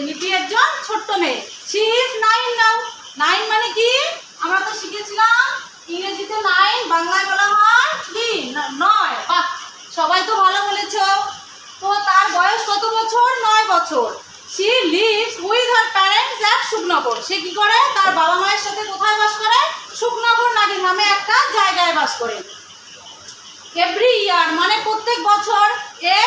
লিপি একজন ছোট্ট মেয়ে। শি ইজ 9 নাও। 9 মানে কি? আমরা তো শিখেছিলাম ইংরেজিতে 9, বাংলায় বলা হয় 3, 9। বাহ, সবাই তো ভালো বলেছো। তো তার বয়স কত বছর? 9 বছর। She lives with her parents at Sukhnagar. সে কি করে? তার বাবা মায়ের সাথে কোথায় বাস করে? সুখনগর নামে একটা জায়গায় বাস করে। এভরি ইয়ার মানে প্রত্যেক বছর, এ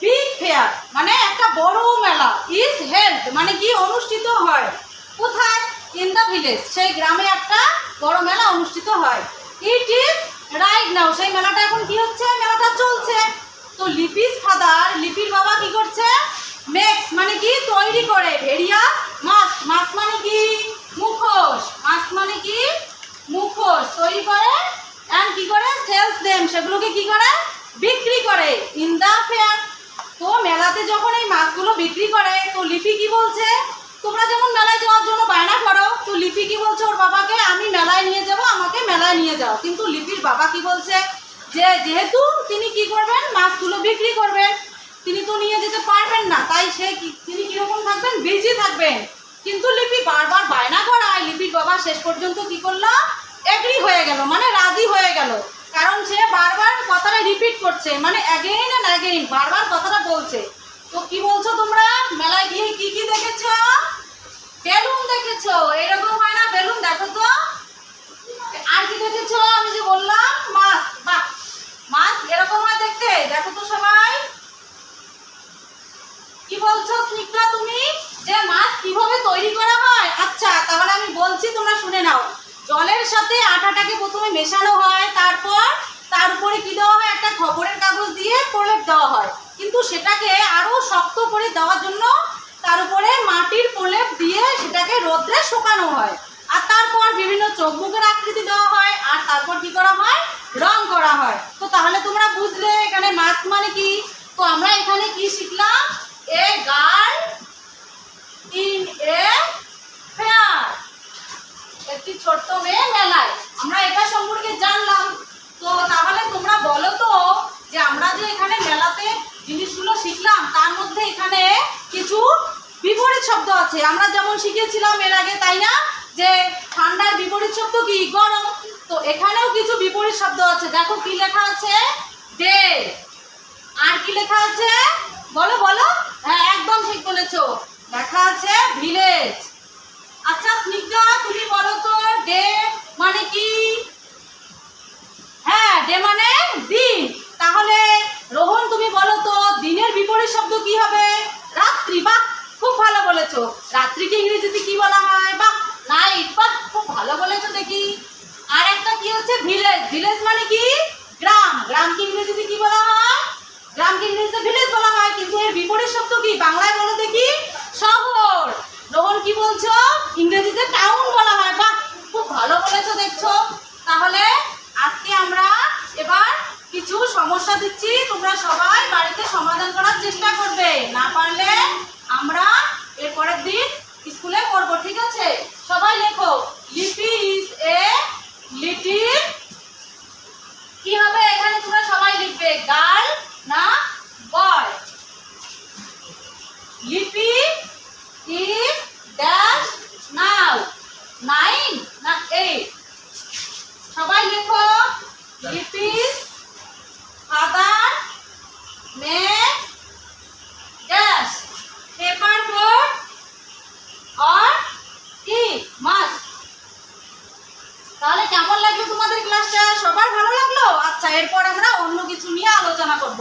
বিগ ফেয়ার মানে একটা বড় মেলা, ইজ হেল্ড মানে কি? অনুষ্ঠিত হয়। কোথায়? ইন দ্য ভিলেজ, সেই গ্রামে একটা বড় মেলা অনুষ্ঠিত হয়। ইট ইজ রাইট নাও, সেই মেলাটা এখন কি হচ্ছে? মেলাটা চলছে। তো লিপিস ফাদার, লিপির বাবা কি করছে? মেক্স মানে কি? তৈরি করে। ভেরিয়াস মাস্ক, মাস্ক মানে কি? মুখোশ। মাস্ক মানে কি? মুখোশ তৈরি করে। অ্যান্ড কি করে? সেলস দেম, সেগুলোকে কি করে? বিক্রি করে। In the fair. তো মেলাতে যখন এই মাছগুলো বিক্রি করে, তো লিপি কি বলছে? তোমরা যেমন মেলায় যাওয়ার জন্য বায়না করো, তো লিপি কি বলছে ওর বাবাকে? আমি মেলায় নিয়ে যাব, আমাকে মেলায় নিয়ে যাও। কিন্তু লিপির বাবা কি বলছে? যে যেহেতু তিনি কি করবেন? মাছগুলো বিক্রি করবেন, তিনি তো নিয়ে যেতে পারবেন না, তাই তিনি কিরকম থাকবেন? বিজি থাকবেন। কিন্তু লিপি বারবার বায়না করায় লিপির বাবা শেষ পর্যন্ত কি করলো? এগ্রি হয়ে গেল, মানে রাজি হয়ে গেল। কারণ সে বারবার কথাটা রিপিট করছে, মানে অ্যাগেইন অ্যান্ড অ্যাগেইন বারবার কথাটা বলছে। তো কি বলছো তোমরা? মেলায় গিয়ে কি কি দেখেছো? বেলুন দেখেছো। এরকম হয় না? বেলুন দেখো তো। আর কি দেখেছো? আমি যে বললাম মাছ। বাহ, মাছ এরকম হয় দেখতে। দেখো তো সবাই। কি বলছো স্নিগ্ধা তুমি? যে মাছ কিভাবে তৈরি করা হয়? আচ্ছা, তাহলে আমি বলছি, তোমরা শুনে নাও। জলের সাথে আটাটাকে প্রথমে মেশানো হয়, তারপর তার উপরে কি দেওয়া হয়? একটা খবরের কাগজ দিয়ে প্রলেপ দেওয়া হয়। কিন্তু সেটাকে আরো শক্ত করে দেওয়ার জন্য তার উপরে মাটির প্রলেপ দিয়ে সেটাকে রোদ্রে শুকানো হয়। আর তারপর বিভিন্ন চোখ মুখের আকৃতি দেওয়া হয়, আর তারপর কি করা হয়? রং করা হয়। তো তাহলে তোমরা বুঝলে এখানে মাছ মানে কি। তো আমরা এখানে কি শিখলাম? A girl in a fair, একটি ছোট্ট মেয়ে মেলায়। আমরা এটা সম্পর্কে জানলাম। তো তাহলে তোমরা বলো তো, যে আমরা যে এখানে মেলাতে জিনিসগুলো শিখলাম, তার মধ্যে এখানে কিছু বিপরীত শব্দ আছে। আমরা যেমন শিখেছিলাম এর আগে, তাই না? যে ঠান্ডার বিপরীত শব্দ কি? গরম। তো এখানেও কিছু বিপরীত শব্দ আছে। দেখো কি লেখা আছে? ডে। আর কি লেখা আছে? বলো বলো। হ্যাঁ, একদম ঠিক বলেছো। লেখা আছে ভিলেজ। আচ্ছা স্নিগ্ধা, তুমি বলো তো ডে মানে কি? হ্যাঁ, ডে মানে দিন। তাহলে রোহন তুমি বলো তো দিনের বিপরীত শব্দ কি হবে? রাত্রি। বাহ, খুব ভালো বলেছো। রাত্রিকে ইংরেজিতে কি বলা হয়? বাহ, নাইট। বাহ, খুব ভালো বলেছো। দেখি আর একটা কি হচ্ছে? ভিলেজ। ভিলেজ মানে কি? গ্রাম। গ্রামকে ইংরেজিতে কি বলা হয়? গ্রামকে ইংরেজিতে ভিলেজ বলা হয়। কিন্তু এর বিপরীত শব্দ কি? বাংলায় বলো দেখি। শহর। রোহন কি বলছো? ইংরেজিতে টাউন বলা হয়। বাহ, খুব ভালো বলেছো। দেখছো? তাহলে আজকে আমরা এবার কিছু সমস্যা দিচ্ছি, তোমরা সবাই বাড়িতে সমাধান করার চেষ্টা করবে। না পারলে আমরা এর পরের দিন স্কুলে করবো, ঠিক আছে? সবাই লেখো। লিপি ইজ এ লিটিল, কি হবে এখানে? তোমরা সবাই লিখবে গার্ল না বয়। লিপি ইজ ড্যাশ নাও, 9 না 8? সবাই লেখো। Lipi's father makes dash paper boat আর কি মাছ। তাহলে কেমন লাগলো তোমাদের ক্লাসটা? সবার ভালো লাগলো? আচ্ছা, এরপর আমরা অন্য কিছু নিয়ে আলোচনা করব।